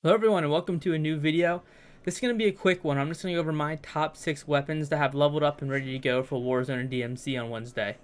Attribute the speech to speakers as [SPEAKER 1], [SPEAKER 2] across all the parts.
[SPEAKER 1] Hello everyone and welcome to a new video. This is going to be a quick one. I'm just going to go over my top 6 weapons that have leveled up and ready to go for Warzone and DMZ on Wednesday.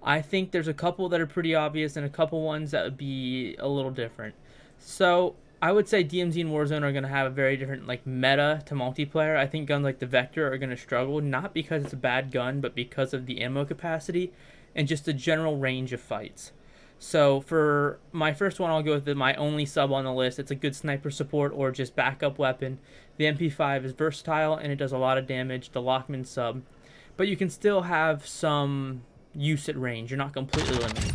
[SPEAKER 1] I think there's a couple that are pretty obvious and a couple ones that would be a little different. So I would say DMZ and Warzone are going to have a very different meta to multiplayer. I think guns like the Vector are going to struggle, not because it's a bad gun, but because of the ammo capacity and just the general range of fights. So for my first one, I'll go with my only sub on the list. It's a good sniper support or just backup weapon. The MP5 is versatile and it does a lot of damage, the Lockman sub. But you can still have some use at range. You're not completely limited.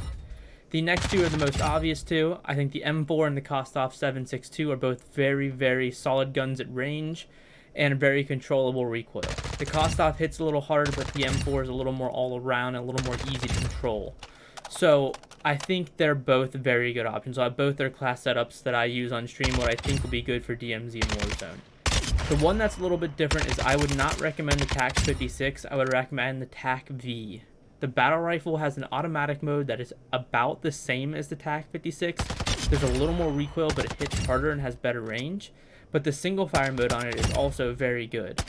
[SPEAKER 1] The next two are the most obvious two. I think the M4 and the Kostov 7.62 are both very, very solid guns at range and very controllable recoil. The Kostov hits a little harder, but the M4 is a little more all around and a little more easy to control. So I think they're both very good options. I have both their class setups that I use on stream, what I think will be good for DMZ and Warzone. The one that's a little bit different is I would not recommend the TAC 56. I would recommend the TAC V. The battle rifle has an automatic mode that is about the same as the TAC 56. There's a little more recoil, but it hits harder and has better range. But the single fire mode on it is also very good.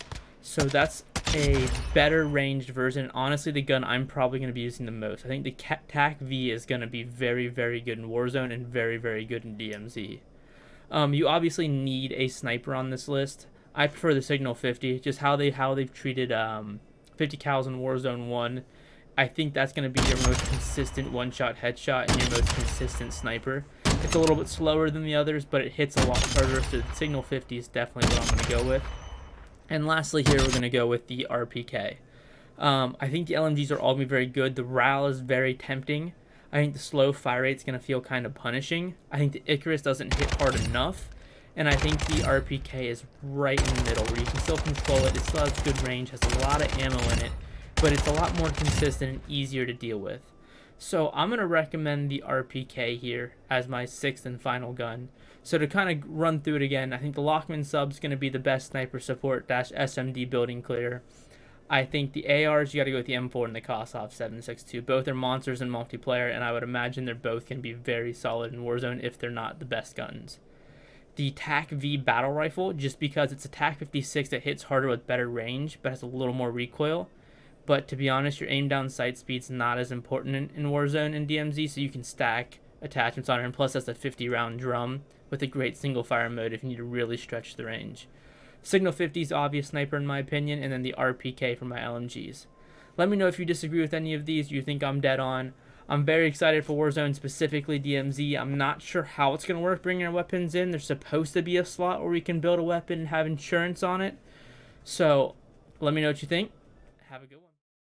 [SPEAKER 1] So that's a better ranged version. Honestly, the gun I'm probably going to be using the most. I think the TAC V is going to be very, very good in Warzone and very, very good in DMZ. You obviously need a sniper on this list. I prefer the Signal 50, just how they've treated 50 cals in Warzone 1. I think that's going to be your most consistent one-shot headshot and your most consistent sniper. It's a little bit slower than the others, but it hits a lot harder, so the Signal 50 is definitely what I'm going to go with. And lastly here, we're going to go with the RPK. I think the LMGs are all going to be very good. The RAL is very tempting. I think the slow fire rate is going to feel kind of punishing. I think the Icarus doesn't hit hard enough. And I think the RPK is right in the middle, where you can still control it. It still has good range, has a lot of ammo in it, but it's a lot more consistent and easier to deal with. So I'm going to recommend the RPK here as my 6th and final gun. So to kind of run through it again, I think the Lockman sub is going to be the best sniper support SMD building clear. I think the ARs, you got to go with the M4 and the Kostov 7.62. Both are monsters in multiplayer, and I would imagine they're both going to be very solid in Warzone if they're not the best guns. The TAC V battle rifle, just because it's a TAC 56 that hits harder with better range, but has a little more recoil. But to be honest, your aim down sight speed's not as important in Warzone and DMZ, so you can stack attachments on it, and plus that's a 50-round drum with a great single fire mode if you need to really stretch the range. Signal 50 is obvious sniper in my opinion, and then the RPK for my LMGs. Let me know if you disagree with any of these, you think I'm dead on. I'm very excited for Warzone, specifically DMZ. I'm not sure how it's going to work bringing our weapons in. There's supposed to be a slot where we can build a weapon and have insurance on it. So let me know what you think. Have a good one.